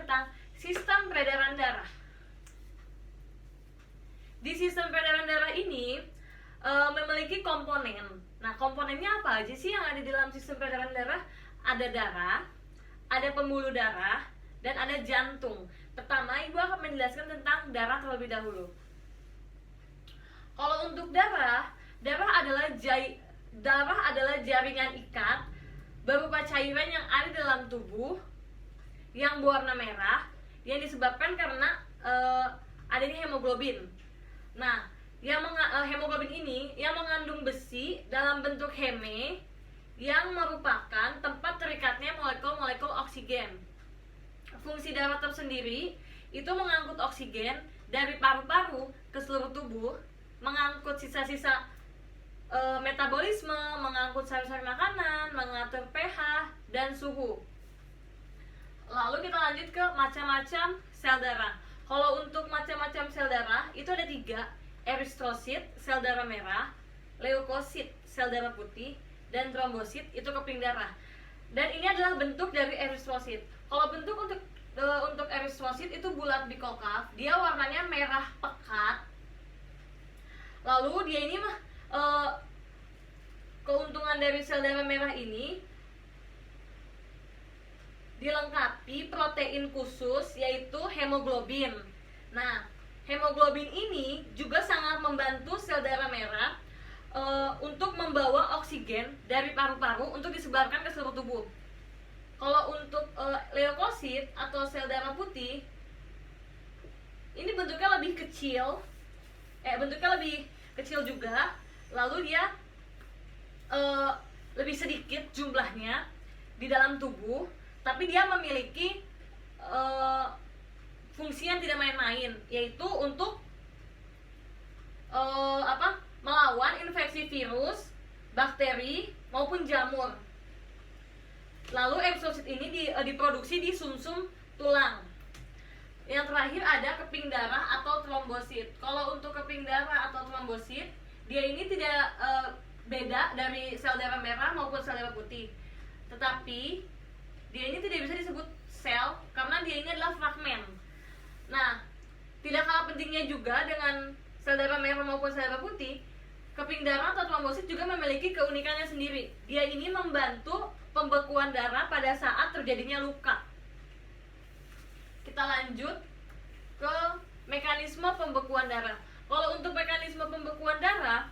tentang sistem peredaran darah. Di sistem peredaran darah ini memiliki komponen. Nah, komponennya apa aja sih yang ada di dalam sistem peredaran darah? Ada pembuluh darah, dan ada jantung. Pertama, Ibu akan menjelaskan tentang darah terlebih dahulu. Kalau untuk darah adalah jaringan ikat berupa cairan yang ada dalam tubuh yang berwarna merah yang disebabkan karena adanya hemoglobin. Nah, hemoglobin ini yang mengandung besi dalam bentuk heme yang merupakan tempat terikatnya molekul-molekul oksigen. Fungsi darah tersendiri itu mengangkut oksigen dari paru-paru ke seluruh tubuh, mengangkut sisa-sisa metabolisme, mengangkut sari-sari makanan, mengatur pH dan suhu. Lalu kita lanjut ke macam-macam sel darah. Kalau untuk macam-macam sel darah itu ada 3: eritrosit, sel darah merah; leukosit, sel darah putih; dan trombosit, itu keping darah. Dan ini adalah bentuk dari eritrosit. Kalau bentuk untuk eritrosit itu bulat bikokav, dia warnanya merah pekat. Lalu dia ini keuntungan dari sel darah merah ini dilengkapi protein khusus, yaitu hemoglobin. Nah, hemoglobin ini juga sangat membantu sel darah merah untuk membawa oksigen dari paru-paru untuk disebarkan ke seluruh tubuh. Kalau untuk leukosit atau sel darah putih, ini bentuknya lebih kecil juga. Lalu dia lebih sedikit jumlahnya di dalam tubuh, tapi dia memiliki fungsi yang tidak main-main, yaitu untuk melawan infeksi virus, bakteri maupun jamur. Lalu eritrosit ini diproduksi di sumsum tulang. Yang terakhir ada keping darah atau trombosit. Kalau untuk keping darah atau trombosit, dia ini tidak beda dari sel darah merah maupun sel darah putih. Tetapi dia ini tidak bisa disebut sel karena dia ini adalah fragmen. Nah, tidak kalah pentingnya juga dengan sel darah merah maupun sel darah putih, keping darah atau trombosit juga memiliki keunikannya sendiri. Dia ini membantu pembekuan darah pada saat terjadinya luka. Kita lanjut ke mekanisme pembekuan darah. Kalau untuk mekanisme pembekuan darah,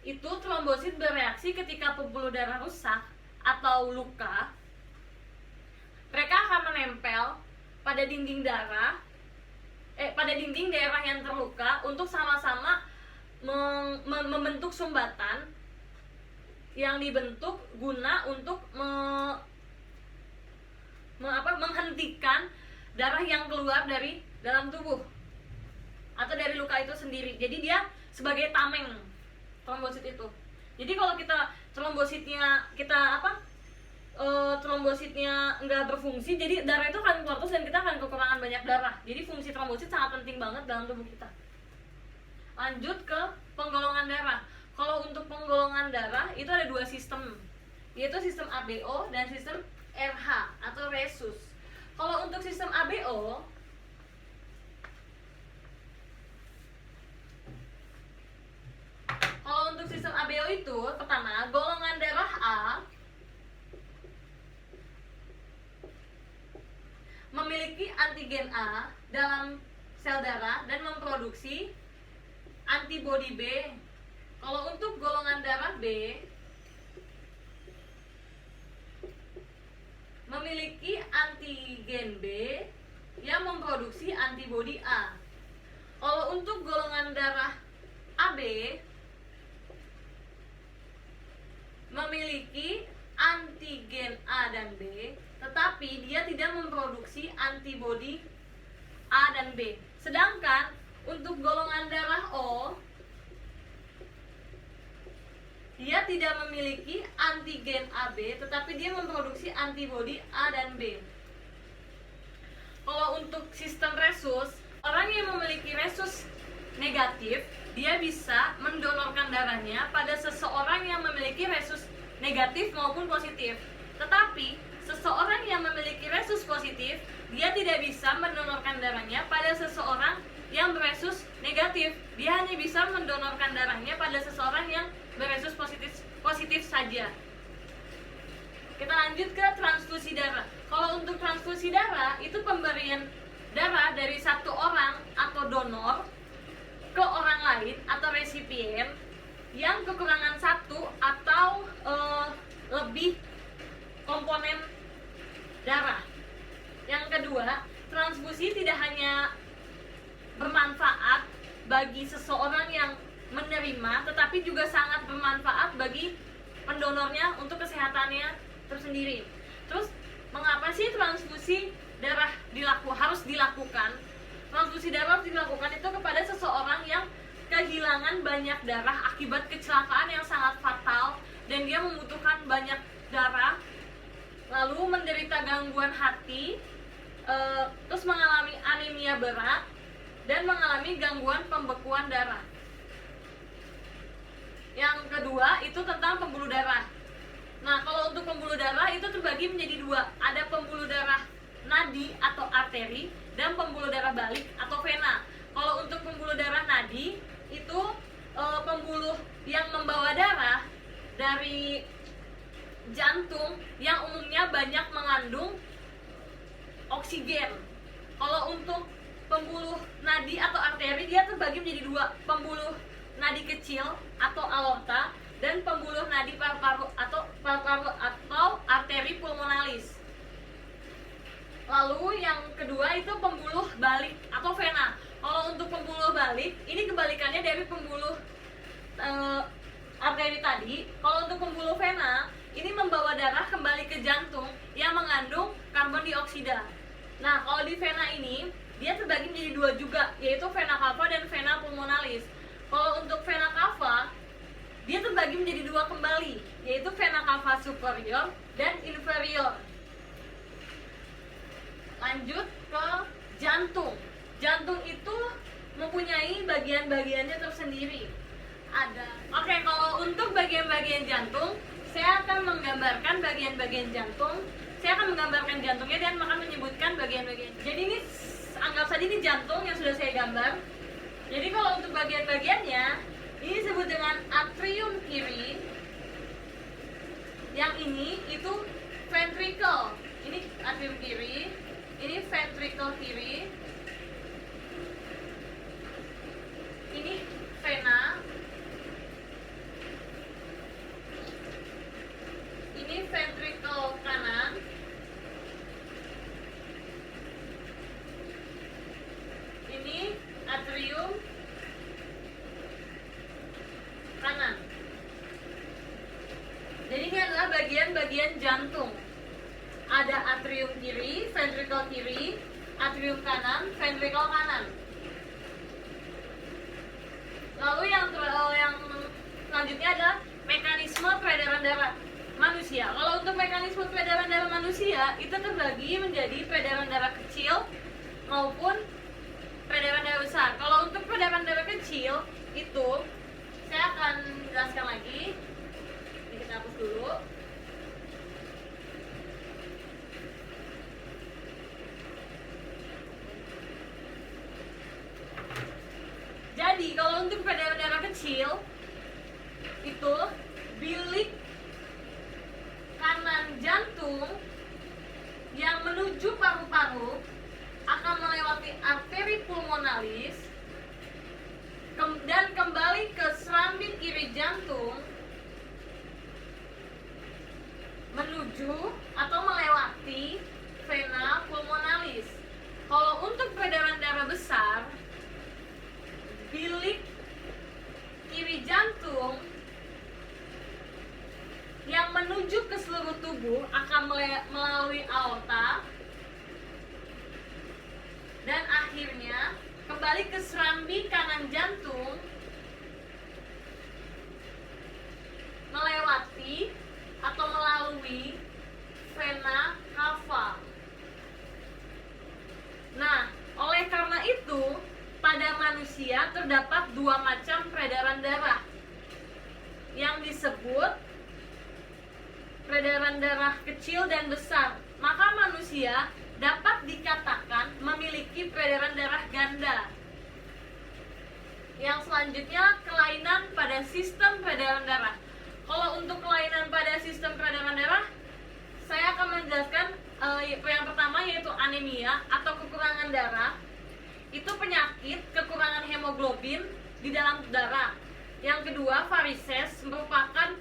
itu trombosit bereaksi ketika pembuluh darah rusak atau luka. Mereka akan menempel pada dinding daerah yang terluka untuk sama-sama membentuk sumbatan yang dibentuk guna untuk menghentikan darah yang keluar dari dalam tubuh atau dari luka itu sendiri. Jadi dia sebagai tameng, trombosit itu. Jadi kalau trombositnya nggak berfungsi, jadi darah itu akan keluar terus dan kita akan kekurangan banyak darah. Jadi fungsi trombosit sangat penting banget dalam tubuh kita. Lanjut ke penggolongan darah. Kalau untuk penggolongan darah itu ada 2 sistem, yaitu sistem ABO dan sistem RH atau rhesus. Kalau untuk sistem ABO, itu pertama, golongan darah A memiliki antigen A dalam sel darah dan memproduksi antibodi B. Kalau untuk golongan darah B memiliki antigen B yang memproduksi antibodi A. Kalau untuk golongan darah AB memiliki antigen A dan B, tetapi dia tidak memproduksi antibodi A dan B. Sedangkan untuk golongan darah O, dia tidak memiliki antigen AB, tetapi dia memproduksi antibodi A dan B. Kalau untuk sistem rhesus, orang yang memiliki rhesus negatif, dia bisa mendonorkan darahnya pada seseorang yang memiliki rhesus negatif maupun positif. Tetapi seseorang yang memiliki resus positif, dia tidak bisa mendonorkan darahnya pada seseorang yang beresus negatif. Dia hanya bisa mendonorkan darahnya pada seseorang yang beresus positif saja. Kita lanjut ke transfusi darah. Kalau untuk transfusi darah, itu pemberian darah dari satu orang atau donor ke orang lain atau resipien yang kekurangan satu atau lebih komponen darah. Yang kedua, transfusi tidak hanya bermanfaat bagi seseorang yang menerima, tetapi juga sangat bermanfaat bagi pendonornya untuk kesehatannya tersendiri. Terus mengapa sih transfusi darah harus dilakukan? Transfusi darah harus dilakukan itu kepada seseorang yang kehilangan banyak darah akibat kecelakaan yang sangat fatal dan dia membutuhkan banyak darah, lalu menderita gangguan hati, terus mengalami anemia berat dan mengalami gangguan pembekuan darah. Yang kedua itu tentang pembuluh darah. Nah, kalau untuk pembuluh darah itu terbagi menjadi dua. Ada pembuluh darah nadi atau arteri dan pembuluh darah balik atau vena. Kalau untuk pembuluh darah nadi itu pembuluh yang membawa darah dari jantung yang umumnya banyak mengandung oksigen. Kalau untuk pembuluh nadi atau arteri dia terbagi menjadi dua, pembuluh nadi kecil atau aorta dan pembuluh nadi paru-paru atau arteri pulmonalis. Lalu yang kedua itu pembuluh balik atau vena. Kalau untuk pembuluh balik ini kebalikannya dari pembuluh arteri tadi. Kalau untuk pembuluh vena ini membawa darah kembali ke jantung yang mengandung karbon dioksida. Nah, kalau di vena ini dia terbagi menjadi dua juga, yaitu vena cava dan vena pulmonalis. Kalau untuk vena cava dia terbagi menjadi dua kembali, yaitu vena cava superior dan inferior. Lanjut ke jantung. Jantung itu mempunyai bagian-bagiannya tersendiri. Oke, kalau untuk bagian-bagian jantung, saya akan menggambarkan bagian-bagian jantung. Saya akan menggambarkan jantungnya dan akan menyebutkan bagian-bagian. Jadi ini anggap saja ini jantung yang sudah saya gambar. Jadi kalau untuk bagian-bagiannya ini disebut dengan atrium kiri. Yang ini itu ventricle. Ini atrium kiri, ini ventricle kiri. Ini vena. Ini ventricle kanan. Ini atrium kanan. Jadi ini adalah bagian-bagian jantung. Ada atrium kiri, ventricle kiri, atrium kanan, ventricle kanan. Lalu yang selanjutnya adalah mekanisme peredaran darah manusia. Kalau untuk mekanisme peredaran darah manusia itu terbagi menjadi peredaran darah kecil maupun peredaran darah besar. Kalau untuk peredaran darah kecil itu saya akan jelaskan lagi. Ini kita hapus dulu. Jadi kalau untuk peredaran darah kecil itu bilik kanan jantung yang menuju paru-paru akan melewati arteri pulmonalis dan kembali ke serambi kiri jantung menuju atau melewati vena pulmonalis. Kalau untuk peredaran darah besar, bilik kiri jantung yang menuju ke seluruh tubuh akan melalui aorta dan akhirnya kembali ke serambi kanan jantung melewati atau melalui vena cava. Nah, oleh karena itu pada manusia terdapat dua macam peredaran darah yang disebut peredaran darah kecil dan besar. maka manusia dapat dikatakan memiliki peredaran darah ganda. Yang selanjutnya, kelainan pada sistem peredaran darah. Kalau untuk kelainan pada sistem peredaran darah, saya akan menjelaskan yang pertama yaitu anemia atau kekurangan darah. Itu penyakit kekurangan hemoglobin di dalam darah. Yang kedua, varises merupakan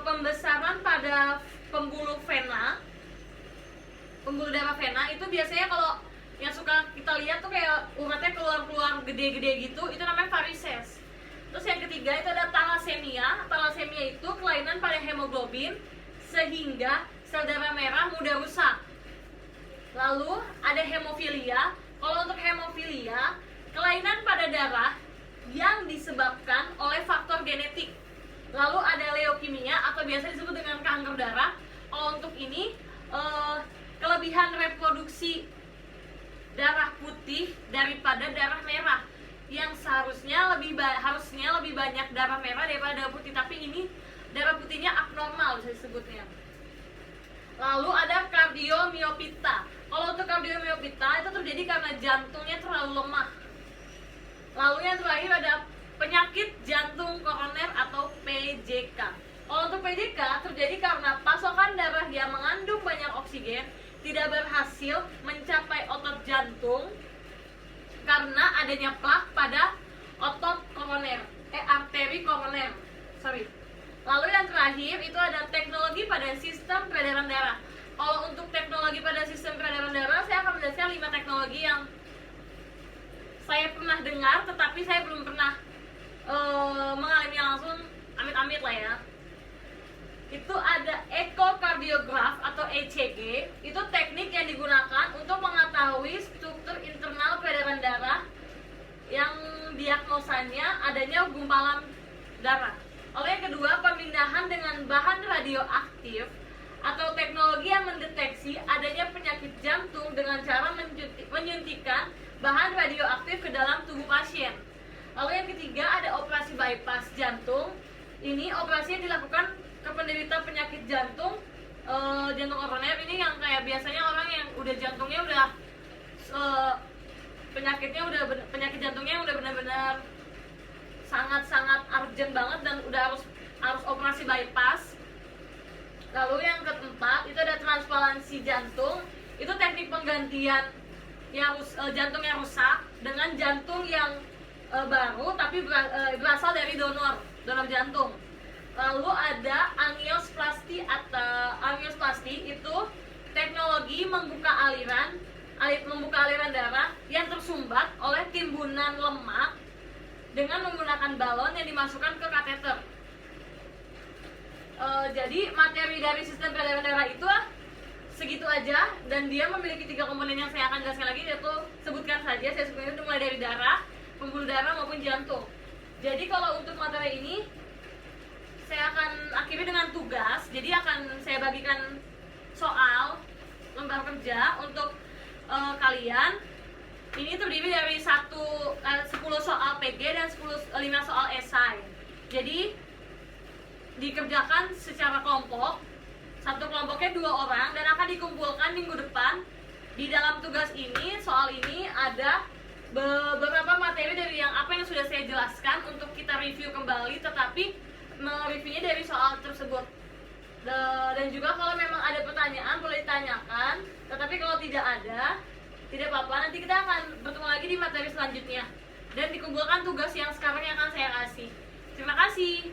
pembesaran pada pembuluh vena, pembuluh darah vena. Itu biasanya kalau yang suka kita lihat tuh kayak uratnya keluar-keluar gede-gede gitu, itu namanya varises. Terus yang ketiga itu ada talasemia. Talasemia itu kelainan pada hemoglobin sehingga sel darah merah mudah rusak. Lalu ada hemofilia. Kalau untuk hemofilia, kelainan pada darah yang disebabkan oleh faktor genetik. Lalu ada leukemia atau biasa disebut dengan kanker darah. Kalau untuk ini kelebihan reproduksi darah putih daripada darah merah, yang seharusnya harusnya lebih banyak darah merah daripada darah putih, tapi ini darah putihnya abnormal bisa disebutnya. Lalu ada kardiomiopita. Kalau untuk kardiomiopita itu terjadi karena jantungnya terlalu lemah. Lalu yang terakhir ada penyakit jantung koroner atau PJK. Kalau untuk PJK terjadi karena pasokan darah yang mengandung banyak oksigen tidak berhasil mencapai otot jantung karena adanya plak pada otot koroner, arteri koroner. Lalu yang terakhir itu ada teknologi pada sistem peredaran darah. Kalau untuk teknologi pada sistem peredaran darah, saya akan menjelaskan 5 teknologi yang saya pernah dengar, tetapi saya belum pernah mengalami langsung, amit-amit lah ya. Itu ada ekokardiograf atau ECG. Itu teknik yang digunakan untuk mengetahui struktur internal peredaran darah yang diagnosanya adanya gumpalan darah. Lalu yang kedua, pemindahan dengan bahan radioaktif atau teknologi yang mendeteksi adanya penyakit jantung dengan cara menyuntikkan bahan radioaktif ke dalam tubuh pasien. Lalu yang ketiga ada operasi bypass jantung. Ini operasi yang dilakukan ke penderita penyakit jantung, jantung koroner. Ini yang kayak biasanya orang yang udah jantungnya udah penyakit jantungnya udah benar-benar sangat-sangat urgent banget dan udah harus operasi bypass. Lalu yang keempat itu ada transplantasi jantung. Itu teknik penggantian jantung yang rusak dengan jantung yang baru tapi berasal dari donor jantung. Lalu ada angiosplasti atau angiosplasti itu teknologi membuka aliran darah yang tersumbat oleh timbunan lemak dengan menggunakan balon yang dimasukkan ke kateter. Jadi materi dari sistem peredaran darah itu segitu aja, dan dia memiliki 3 komponen yang saya akan jelaskan lagi, yaitu sebutkan saja. Saya sebutkan itu mulai dari darah, pembuluh darah maupun jantung. Jadi kalau untuk materi ini saya akan akhiri dengan tugas. Jadi akan saya bagikan soal lembar kerja untuk kalian. Ini terdiri dari 10 soal PG dan 5 soal esai. Jadi dikerjakan secara kelompok. Satu kelompoknya 2 orang dan akan dikumpulkan minggu depan. Di dalam tugas ini, soal ini ada beberapa materi dari apa yang sudah saya jelaskan untuk kita review kembali, tetapi mereviewnya dari soal tersebut. Dan juga kalau memang ada pertanyaan boleh ditanyakan, tetapi kalau tidak ada, tidak apa-apa, nanti kita akan bertemu lagi di materi selanjutnya dan dikumpulkan tugas yang sekarang yang akan saya kasih. Terima kasih.